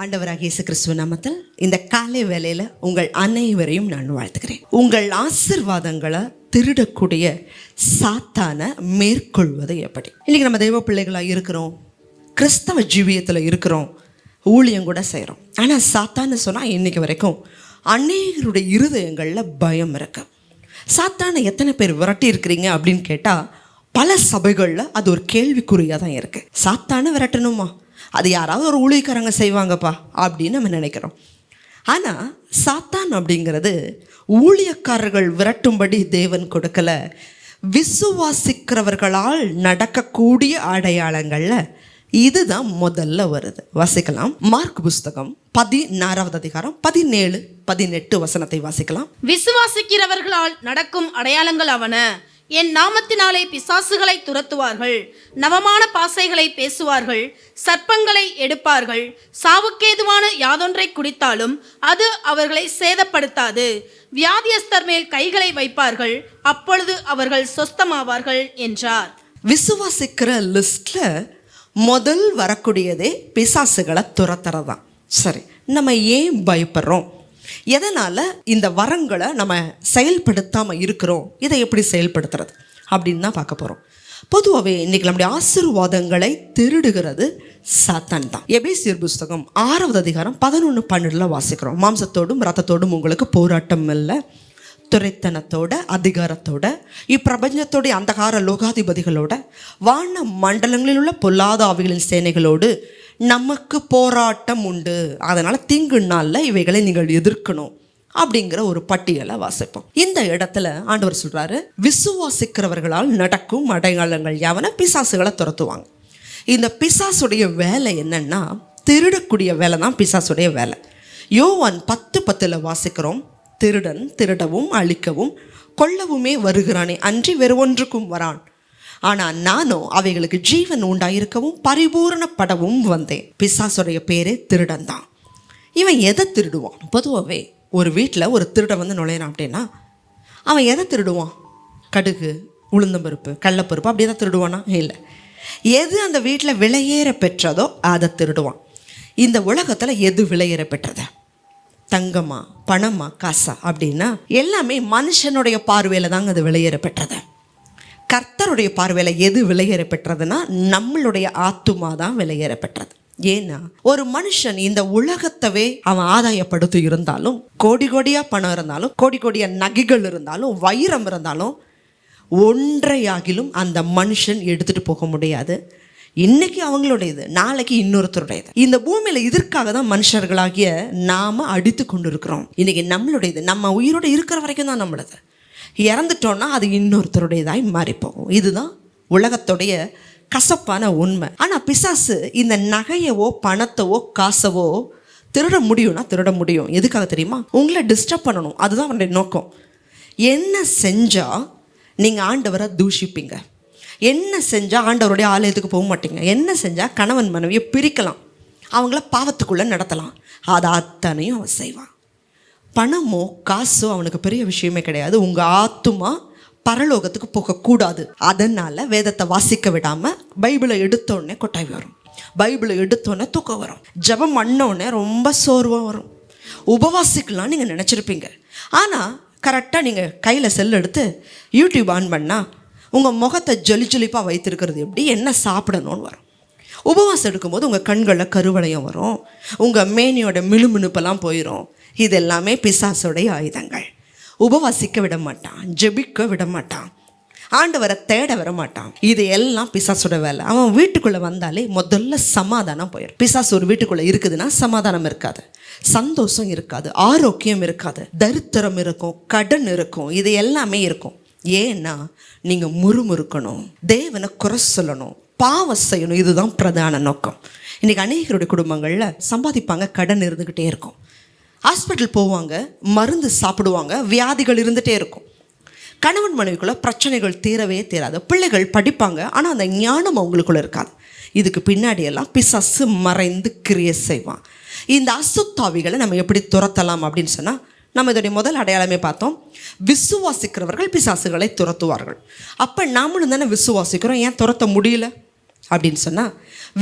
ஆண்டவராகிய இயேசு கிறிஸ்துவ நாமத்தில் இந்த காலை வேளையில் உங்கள் அனைவரையும் நான் வாழ்த்துக்கிறேன். உங்கள் ஆசீர்வாதங்களை திருடக்கூடிய சாத்தானை மேற்கொள்வது எப்படி? இன்னைக்கு நம்ம தெய்வ பிள்ளைகளாக இருக்கிறோம், கிறிஸ்தவ ஜீவியத்தில் இருக்கிறோம், ஊழியம் கூட செய்கிறோம். ஆனால் சாத்தான்னு சொன்னால் இன்னைக்கு வரைக்கும் அநேகருடைய இருதயங்களில் பயம் இருக்கு. சாத்தானை எத்தனை பேர் விரட்டி இருக்கிறீங்க அப்படின்னு கேட்டால் பல சபைகளில் அது ஒரு கேள்விக்குறியாக தான் இருக்குது. சாத்தானை விரட்டணுமா? அது யாராவது ஒரு ஊழியக்காரங்க செய்வாங்கப்பா அப்படின்னு நம்ம நினைக்கிறோம். ஆனால் சாத்தான் அப்படிங்கிறது ஊழியக்காரர்கள் விரட்டும்படி தேவன் கொடுக்கல. விசுவாசிக்கிறவர்களால் நடக்கக்கூடிய அடையாளங்களில் இதுதான் முதல்ல வருது. வாசிக்கலாம். மார்க் புஸ்தகம் 16வது அதிகாரம் 17, 18 வசனத்தை வாசிக்கலாம். விசுவாசிக்கிறவர்களால் நடக்கும் அடையாளங்கள் அவன: என் நாமத்தினாலே பிசாசுகளை துரத்துவார்கள், நவமான பாசைகளை பேசுவார்கள், சர்ப்பங்களை எடுப்பார்கள், சாவுக்கேதுவான யாதொன்றை குடித்தாலும் அது அவர்களை சேதப்படுத்தாது, வியாதியஸ்தர் மேல் கைகளை வைப்பார்கள், அப்பொழுது அவர்கள் சொஸ்தமாவார்கள் என்றார். விசுவாசிக்கிற லிஸ்ட்ல முதல் வரக்கூடியதே பிசாசுகளை துரத்துறதான். சரி, நம்ம ஏன் பயப்படுறோம்? எதனால் இந்த வரங்களை நம்ம செயல்படுத்தாமல் இருக்கிறோம்? இதை எப்படி செயல்படுத்துறது அப்படின்னு தான் பார்க்க போகிறோம். பொதுவாகவே இன்றைக்கி நம்முடைய ஆசீர்வாதங்களை திருடுகிறது சாத்தான் தான். எபேசியர் புஸ்தகம் 6வது அதிகாரம் 11, 12 வாசிக்கிறோம். மாம்சத்தோடும் இரத்தத்தோடும் உங்களுக்கு போராட்டம் இல்லை, துரைத்தனத்தோட, அதிகாரத்தோட, இப்பிரபஞ்சத்தோடைய அந்தகார லோகாதிபதிகளோட, வான மண்டலங்களில் உள்ள பொல்லாத ஆவிகளின் சேனைகளோடு நமக்கு போராட்டம் உண்டு. அதனால் தீங்கு நாளில் இவைகளை நீங்கள் எதிர்க்கணும் அப்படிங்கிற ஒரு பட்டியலை வாசிப்போம். இந்த இடத்துல ஆண்டவர் சொல்கிறாரு, விசுவாசிக்கிறவர்களால் நடக்கும் அடையாளங்கள் யாவன? பிசாசுகளை துரத்துவாங்க. இந்த பிசாசுடைய வேலை என்னன்னா, திருடக்கூடிய வேலை தான் பிசாசுடைய வேலை. யோவான் 10:10 வாசிக்கிறோம். திருடன் திருடவும் அழிக்கவும் கொல்லவுமே வருகிறானே அன்றி வேறு ஒன்றுக்கும் வரான். ஆனால் நானும் அவைகளுக்கு ஜீவன் உண்டாயிருக்கவும் பரிபூரணப்படவும் வந்தேன். பிசாசுடைய பேரே திருடன் தான். இவன் எதை திருடுவான்? பொதுவாகவே ஒரு வீட்டில் ஒரு திருடன் வந்து நுழையிறான் அப்படின்னா அவன் எதை திருடுவான்? கடுகு, உளுந்தம்பருப்பு, கடலப்பருப்பு அப்படி தான் திருடுவானா? இல்லை. எது அந்த வீட்டில் விலையேற பெற்றதோ அதை திருடுவான். இந்த உலகத்தில் எது விலையேற பெற்றது? தங்கமா, பணமா, காசா அப்படின்னா எல்லாமே மனுஷனுடைய பார்வையில் தாங்க அது விலையேற பெற்றது. கர்த்தருடைய பார்வையில் எது விலையேற பெற்றதுன்னா நம்மளுடைய ஆத்துமா தான் விலையேற பெற்றது. ஏன்னா ஒரு மனுஷன் இந்த உலகத்தவே அவன் ஆதாயப்படுத்தி இருந்தாலும், கோடி கோடியாக பணம் இருந்தாலும், கோடி கோடியாக நகைகள் இருந்தாலும், வைரம் இருந்தாலும், ஒன்றையாகிலும் அந்த மனுஷன் எடுத்துகிட்டு போக முடியாது. இன்னைக்கு அவங்களுடையது, நாளைக்கு இன்னொருத்தருடையது. இந்த பூமியில் இதற்காக தான் மனுஷர்களாகிய நாம் அடித்து கொண்டு இருக்கிறோம். இன்னைக்கு நம்மளுடையது, நம்ம உயிரோடு இருக்கிற வரைக்கும் தான் நம்மளது. இறந்துட்டோன்னா அது இன்னொருத்தருடையதாய் மாறிப்போகும். இதுதான் உலகத்துடைய கசப்பான உண்மை. ஆனால் பிசாசு இந்த நகையவோ பணத்தவோ காசவோ திருட முடியும்னா திருட முடியும். எதுக்காக தெரியுமா? உங்களை டிஸ்டர்ப் பண்ணணும். அதுதான் அவனுடைய நோக்கம். என்ன செஞ்சால் நீங்கள் ஆண்டவரை தூஷிப்பீங்க, என்ன செஞ்சால் ஆண்டவருடைய ஆலயத்துக்கு போக மாட்டீங்க, என்ன செஞ்சால் கணவன் மனைவியை பிரிக்கலாம், அவங்கள பாவத்துக்குள்ளே நடத்தலாம், அது அத்தனையும் அவன் செய்வான். பணமோ காசோ அவனுக்கு பெரிய விஷயமே கிடையாது. உங்கள் ஆத்துமா பரலோகத்துக்கு போகக்கூடாது. அதனால் வேதத்தை வாசிக்க விடாமல் பைபிளை எடுத்தோடனே கொட்டாய் வரும், பைபிளை எடுத்தோடனே தூக்கம் வரும், ஜெபம் பண்ணோடனே ரொம்ப சோர்வாக வரும். உபவாசிக்கலாம் நீங்கள் நினச்சிருப்பீங்க. ஆனால் கரெக்டாக நீங்கள் கையில் செல் எடுத்து யூடியூப் ஆன் பண்ணால் உங்கள் முகத்தை ஜொலிப்பாக வைத்திருக்கிறது எப்படி, என்ன சாப்பிடணும்னு வரும். உபவாசம் எடுக்கும்போது உங்கள் கண்களில் கருவளையம் வரும், உங்கள் மேனியோட மினுமினுப்பெல்லாம் போயிடும். இது எல்லாமே பிசாசுடைய ஆயுதங்கள். உபவாசிக்க விட மாட்டான், ஜெபிக்க விட மாட்டான், ஆண்டவரை தேட வர மாட்டான். இது எல்லாம் பிசாசோட வேலை. அவன் வீட்டுக்குள்ளே வந்தாலே முதல்ல சமாதானம் போயிடும். பிசாசு ஒரு வீட்டுக்குள்ளே இருக்குதுன்னா சமாதானம் இருக்காது, சந்தோஷம் இருக்காது, ஆரோக்கியம் இருக்காது, தரித்திரம் இருக்கும், கடன் இருக்கும், இது எல்லாமே இருக்கும். ஏன்னா நீங்கள் முறுமுறுக்கணும், தேவனை குறை சொல்லணும், பாவம் செய்யணும். இதுதான் பிரதான நோக்கம். இன்றைக்கி அநேகருடைய குடும்பங்களில் சம்பாதிப்பாங்க, கடன் இருந்துக்கிட்டே இருக்கும், ஹாஸ்பிட்டல் போவாங்க, மருந்து சாப்பிடுவாங்க, வியாதிகள் இருந்துகிட்டே இருக்கும், கணவன் மனைவிக்குள்ளே பிரச்சனைகள் தீரவே தீராது, பிள்ளைகள் படிப்பாங்க, ஆனால் அந்த ஞானம் அவங்களுக்குள்ளே இருக்காது. இதுக்கு பின்னாடியெல்லாம் பிசாசு மறைந்து கிரியை செய்வான். இந்த அசுத்தாவிகளை நம்ம எப்படி துரத்தலாம் அப்படின்னு சொன்னால், நம்ம இதோடைய முதல் அடையாளமே பார்த்தோம். விசுவாசிக்கிறவர்கள் பிசாசுகளை துரத்துவார்கள். அப்போ நாமளும் தானே விசுவாசிக்கிறோம், ஏன் துரத்த முடியல? அப்படின்னு சொன்னால்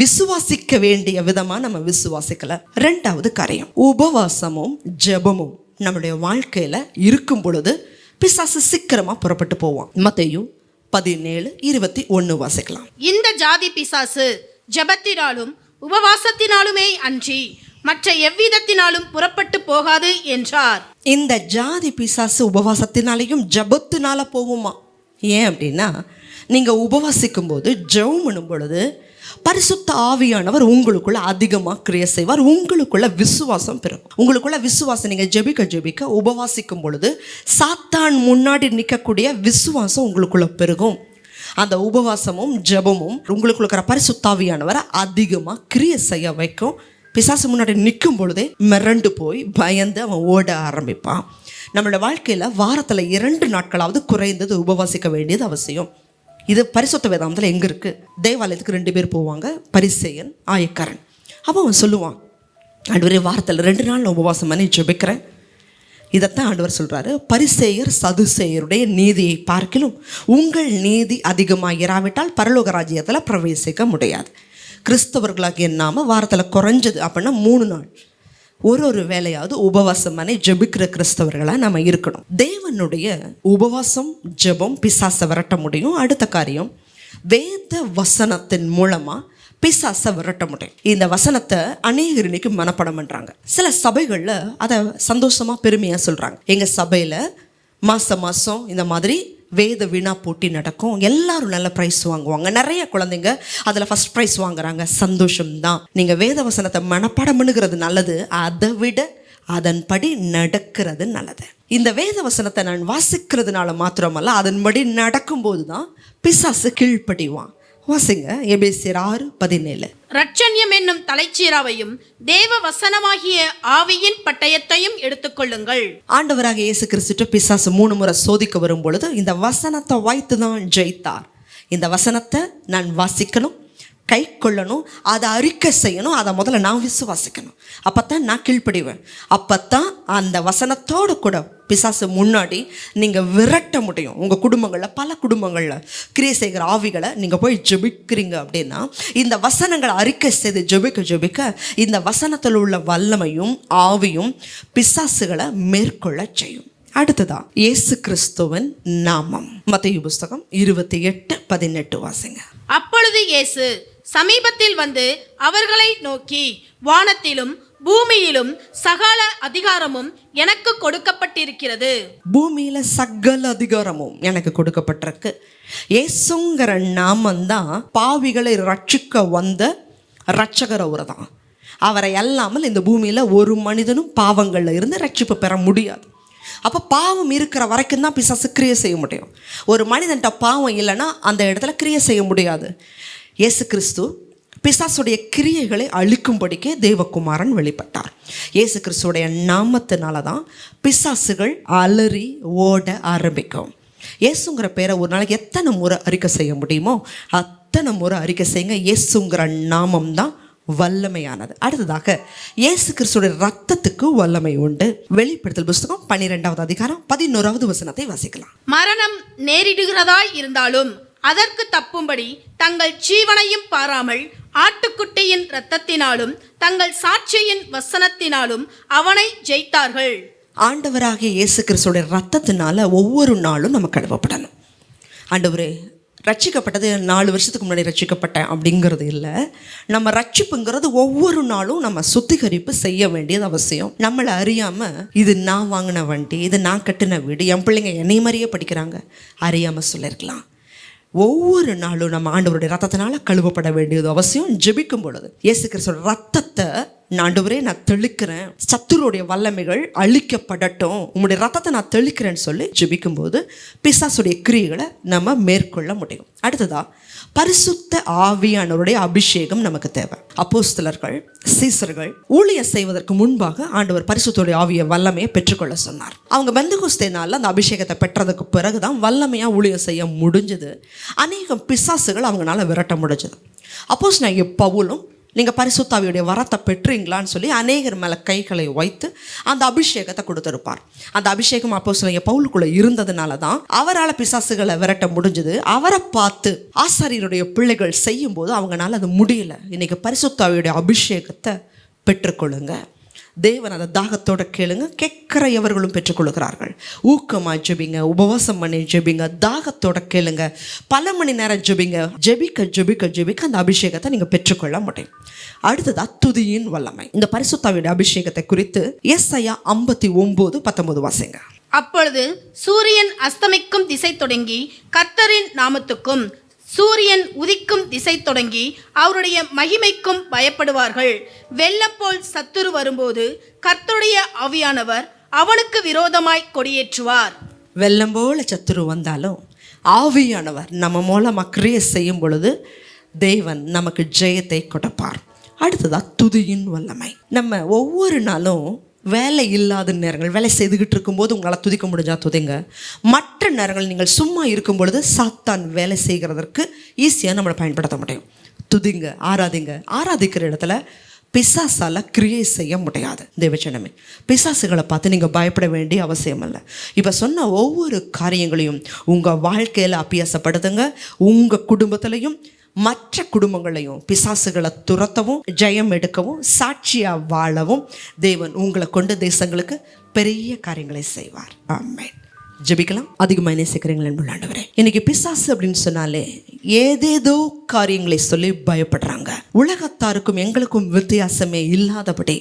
விசுவாசிக்க வேண்டிய விதமாக நம்ம விசுவாசிக்கலை. ரெண்டாவது காரியம், உபவாசமும் ஜெபமும் நம்முடைய வாழ்க்கையில் இருக்கும் பொழுது பிசாசு சீக்கிரமாக புறப்பட்டு போவான். மத்தேயு 17:21 வாசிக்கலாம். இந்த ஜாதி பிசாசு ஜெபத்தினாலும் உபவாசத்தினாலுமே அன்றி மற்ற எவ்விதத்தினாலும் புறப்பட்டு போகாது என்றார். இந்த ஜாதி பிசாசு உபவாசத்தினாலையும் ஜெபத்தினால போகுமா? ஏன் அப்படின்னா, நீங்கள் உபவாசிக்கும் போது ஜெபம் பண்ணும் பொழுது பரிசுத்த ஆவியானவர் உங்களுக்குள்ள அதிகமாக கிரியை செய்வார். உங்களுக்குள்ள விசுவாசம் பெறும். உங்களுக்குள்ள விசுவாசம், நீங்கள் ஜெபிக்க உபவாசிக்கும் பொழுது சாத்தான் முன்னாடி நிற்கக்கூடிய விசுவாசம் உங்களுக்குள்ள பெருகும். அந்த உபவாசமும் ஜெபமும் உங்களுக்குள்ள இருக்கிற பரிசுத்த ஆவியானவரை அதிகமாக கிரியை செய்ய வைக்கும். பிசாசு முன்னாடி நிற்கும் பொழுதே மிரண்டு போய் பயந்து அவன் ஓட ஆரம்பிப்பான். நம்மளோட வாழ்க்கையில் வாரத்தில் 2 நாட்களாவது குறைந்தது உபவாசிக்க வேண்டியது அவசியம். இது பரிசுத்த வேதாந்தத்தில் எங்கே இருக்குது? தேவாலயத்துக்கு 2 பேர் போவாங்க, பரிசேயன், ஆயக்காரன். அப்போ அவன் சொல்லுவான், ஆண்டவரே வாரத்தில் 2 நாள் நான் உபவாசம் பண்ணி ஜெபிக்கிறேன். இதைத்தான் ஆண்டவர் சொல்கிறாரு, பரிசேயர் சதுசேயருடைய நீதியை பார்க்கிலும் உங்கள் நீதி அதிகமாக இராவிட்டால் பரலோக ராஜ்யத்தில் பிரவேசிக்க முடியாது. கிறிஸ்தவர்களாகிய நாம வாரத்தில் குறைஞ்சது அப்படின்னா 3 நாள் ஒரு வேலையாவது உபவாசம் பண்ணி ஜெபிக்கிற கிறிஸ்தவர்களாக நம்ம இருக்கணும். தேவனுடைய உபவாசம் ஜெபம் பிசாசை விரட்ட முடியும். அடுத்த காரியம், வேத வசனத்தின் மூலமாக பிசாசை விரட்ட முடியும். இந்த வசனத்தை அநேகர் இன்னைக்கு மனப்பாடம் பண்ணுறாங்க. சில சபைகளில் அதை சந்தோஷமாக பெருமையாக சொல்கிறாங்க. எங்கள் சபையில் மாதம் இந்த மாதிரி வேத வினா போட்டி நடக்கும், எல்லாரும் நல்ல ப்ரைஸ் வாங்குவாங்க, நிறைய குழந்தைங்க அதில் ஃபஸ்ட் ப்ரைஸ் வாங்குறாங்க. சந்தோஷம்தான். நீங்கள் வேத வசனத்தை மனப்பாடம் பண்ணுகிறது நல்லது, அதை விட அதன்படி நடக்கிறது நல்லது. இந்த வேத வசனத்தை நான் வாசிக்கிறதுனால மாத்திரமல்ல, அதன்படி நடக்கும்போது தான் பிசாசு கீழ்ப்படிவான். வாசிங்க எபேசியர் 6:17. ரட்சண்யம் என்னும் தலைச்சீராவையும் தேவ வசனமாகிய ஆவியின் பட்டயத்தையும் எடுத்துக்கொள்ளுங்கள். ஆண்டவராக இயேசு கிறிஸ்து பிசாசு 3 முறை சோதிக்க வரும் பொழுது இந்த வசனத்தை வைத்து தான் ஜெயித்தார். இந்த வசனத்தை நான் வாசிக்கணும், கை கொள்ளணும், அதை அறிக்கை செய்யணும், அதை முதல்ல நான் விசுவாசிக்கணும். அப்போத்தான் நான் கீழ்ப்படிவேன். அப்போத்தான் அந்த வசனத்தோடு கூட பிசாசு முன்னாடி நீங்கள் விரட்ட முடியும். உங்கள் குடும்பங்களில், பல குடும்பங்களில் கிரியை செய்கிற ஆவிகளை நீங்கள் போய் ஜெபிக்கிறீங்க அப்படின்னா, இந்த வசனங்களை அறிக்கை செய்து ஜெபிக்க இந்த வசனத்தில் உள்ள வல்லமையும் ஆவியும் பிசாசுகளை மேற்கொள்ள செய்யும். அடுத்ததா இயேசு கிறிஸ்துவின் நாமம். மத்தேயு புஸ்தகம் 28:18 வாசிங்க. அப்பொழுது இயேசு சமீபத்தில் வந்து அவர்களை நோக்கி, வானத்திலும் பூமியிலும் சகல அதிகாரமும் எனக்கு கொடுக்கப்பட்டிருக்கிறது. பூமியில சகல அதிகாரமும் எனக்கு கொடுக்கப்பட்டிருக்கு. இயேசுங்கிற நாமந்தான் பாவிகளை ரட்சிக்க வந்த ரட்சகர். அவரை தான். அவரை அல்லாமல் இந்த பூமியில ஒரு மனிதனும் பாவங்கள்ல இருந்து ரட்சிப்பு பெற முடியாது. அப்போ பாவம் இருக்கிற வரைக்கும் தான் பிசாசு கிரியை செய்ய முடியும். ஒரு மனிதன்ட்ட பாவம் இல்லைன்னா அந்த இடத்துல கிரியை செய்ய முடியாது. இயேசு கிறிஸ்து பிசாசுடைய கிரியைகளை அழிக்கும்படிக்கே தேவகுமாரன் வெளிப்பட்டார். இயேசு கிறிஸ்துடைய நாமத்தினால தான் பிசாசுகள் அலறி ஓட ஆரம்பிக்கும். இயேசுங்கிற பேரை ஒரு நாளைக்கு எத்தனை முறை அறிக்கை செய்ய முடியுமோ அத்தனை முறை அறிக்கை செய்யுங்க. இயேசுங்கிற நாமம் தான் வல்லமையானது. அடுத்ததாக இயேசு கிறிஸ்துடைய ரத்தத்துக்கு வல்லமை உண்டு. வெளிப்படுத்தல் புஸ்தகம் 12:11 வசனத்தை வாசிக்கலாம். மரணம் நேரிடுகிறதாய் இருந்தாலும் அதற்கு தப்பும்படி தங்கள் ஜீவனையும் பாராமல் ஆட்டுக்குட்டியின் இரத்தத்தினாலும் தங்கள் சாட்சியின் வசனத்தினாலும் அவனை ஜெயித்தார்கள். ஆண்டவராகிய இயேசு கிறிஸ்துடைய ரத்தத்தினால ஒவ்வொரு நாளும் நம்ம கழுவப்படணும். ஆண்டவரே, ரட்சிக்கப்பட்டது 4 வருஷத்துக்கு முன்னாடி ரட்சிக்கப்பட்டேன் அப்படிங்கிறது இல்லை. நம்ம ரட்சிப்புங்கிறது ஒவ்வொரு நாளும் நம்ம சுத்திகரிப்பு செய்ய வேண்டியது அவசியம். நம்மளை அறியாமல் இது நான் வாங்கின வண்டி, இது நான் கட்டின வீடு, என் பிள்ளைங்க என்னை மாதிரியே படிக்கிறாங்க, அறியாமல் சொல்லியிருக்கலாம். ஒவ்வொரு நாளும் நம்ம ஆண்டவருடைய ரத்தத்தினால கழுவப்பட வேண்டியது அவசியம். ஜெபிக்கும் பொழுது இயேசு கிறிஸ்துவோட ரத்தத்தை ஆண்டவரே நான் தெளிக்கிறேன், சத்துருடைய வல்லமைகள் அழிக்கப்படட்டும், உங்களுடைய ரத்தத்தை நான் தெளிக்கிறேன்னு சொல்லி ஜெபிக்கும் போது பிசாசுடைய கிரியைகளை நம்ம மேற்கொள்ள முடியும். அடுத்ததா பரிசுத்த ஆவியானவருடைய அபிஷேகம் நமக்கு தேவை. அப்போஸ்தலர்கள், சீசர்கள் ஊழியம் செய்வதற்கு முன்பாக ஆண்டவர் பரிசுத்தோடைய ஆவிய வல்லமையை பெற்றுக்கொள்ள சொன்னார். அவங்க பெந்தெகோஸ்தே நாளில் அந்த அபிஷேகத்தை பெற்றதுக்கு பிறகுதான் வல்லமையா ஊழியம் செய்ய முடிஞ்சது. அநேகம் பிசாசுகள் அவங்களால விரட்ட முடிஞ்சது. அப்போஸ்தலனாகிய பவுலும் நீங்கள் பரிசுத்தாவியுடைய வரத்தை பெற்றீங்களான்னு சொல்லி அநேகர் மேலே கைகளை வைத்து அந்த அபிஷேகத்தை கொடுத்துருப்பார். அந்த அபிஷேகம் அப்போஸ்தலனாகிய பவுலுக்குள்ள இருந்ததுனால தான் அவரால் பிசாசுகளை விரட்ட முடிஞ்சது. அவரை பார்த்து ஆசாரியருடைய பிள்ளைகள் செய்யும்போது அவங்களால அது முடியல. இன்னைக்கு பரிசுத்தாவியுடைய அபிஷேகத்தை பெற்றுக்கொள்ளுங்க. தேவன் அதை தாகத்தோட கேளுங்க. கேட்கிறவர்களும் பெற்றுக்கொள்கிறார்கள். ஊக்கமாக ஜெபிங்க, உபவாசம் பண்ணி ஜெபிங்க, தாகத்தோட கேளுங்க, பல மணி நேரம் ஜெபிங்க. ஜெபிக்க ஜெபிக்க ஜெபிக்க அந்த அபிஷேகத்தை நீங்கள் பெற்றுக்கொள்ள முடியும். அடுத்ததா துதியின் வல்லமை. இந்த பரிசுத்தாவியுடைய அபிஷேகத்தை குறித்து எஸ்ஐயா 59:19 வாசிங்க. அப்பொழுது சூரியன் அஸ்தமிக்கும் திசை தொடங்கி கர்த்தரின் நாமத்துக்கும் சூரியன் உதிக்கும் திசை தொடங்கி அவருடைய மகிமைக்கும் பயப்படுவார்கள். வெள்ளம் போல் சத்துரு வரும்போது கர்த்தருடைய ஆவியானவர் அவனுக்கு விரோதமாய் கொடியேற்றுவார். வெள்ளம் போல சத்துரு வந்தாலும் ஆவியானவர் நம்ம மூலமாக கிரியை செய்யும் பொழுது தேவன் நமக்கு ஜெயத்தை கொடுப்பார். அடுத்ததா துதியின் வல்லமை. நம்ம ஒவ்வொரு நாளும் வேலை இல்லாத நேரங்கள், வேலை செய்துக்கிட்டு இருக்கும்போது உங்களால் துதிக்க முடிஞ்சால் துதிங்க. மற்ற நேரங்கள் நீங்கள் சும்மா இருக்கும் பொழுது சாத்தான் வேலை செய்கிறதற்கு ஈஸியாக நம்மளை பயன்படுத்த முடியும். துதிங்க, ஆராதிங்க. ஆராதிக்கிற இடத்துல பிசாசால் கிரியை செய்ய முடியாது. தேவச்சனமே, பிசாசுகளை பார்த்து நீங்கள் பயப்பட வேண்டிய அவசியம் இல்லை. இப்போ சொன்ன ஒவ்வொரு காரியங்களையும் உங்கள் வாழ்க்கையில் அபியாசப்படுத்துங்க. உங்கள் குடும்பத்திலையும் மற்ற குடும்பங்களையும் பிசாசுகளை துரத்தவும் ஜெயம் எடுக்கவும் சாட்சியாக வாழவும் தேவன் உங்களை கொண்டு தேசங்களுக்கு பெரிய காரியங்களை செய்வார். ஆமென். ஜெபிக்கலாம். அதிகமாக நேசிக்கிறீங்களே ஆண்டவரே, இன்னைக்கு பிசாசு அப்படின்னு சொன்னாலே ஏதேதோ காரியங்களை சொல்லி பயப்படுறாங்க. உலகத்தாருக்கும் எங்களுக்கும் வித்தியாசமே இல்லாதபடி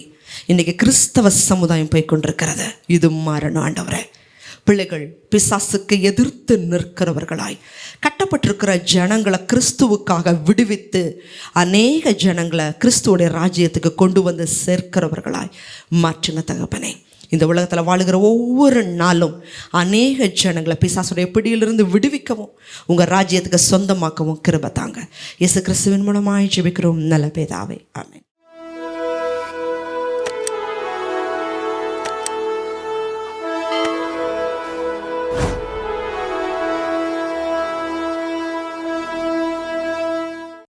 இன்னைக்கு கிறிஸ்தவ சமுதாயம் போய் கொண்டிருக்கிறது. இது மாறணும் ஆண்டவரே. பிள்ளைகள் பிசாசுக்கு எதிர்த்து நிற்கிறவர்களாய், கட்டப்பட்டிருக்கிற ஜனங்களை கிறிஸ்துவுக்காக விடுவித்து அநேக ஜனங்களை கிறிஸ்துவோடைய ராஜ்யத்துக்கு கொண்டு வந்து சேர்க்கிறவர்களாய் மாற்றுங்க தகப்பனே. இந்த உலகத்தில் வாழுகிற ஒவ்வொரு நாளும் அநேக ஜனங்களை பிசாசுடைய பிடியிலிருந்து விடுவிக்கவும் உங்கள் ராஜ்யத்துக்கு சொந்தமாக்கவும் கிருபை தாங்க. இயேசு கிறிஸ்துவின் மூலமாய் ஜெபிக்கிறோம் நல்ல பிதாவே. ஆமென்.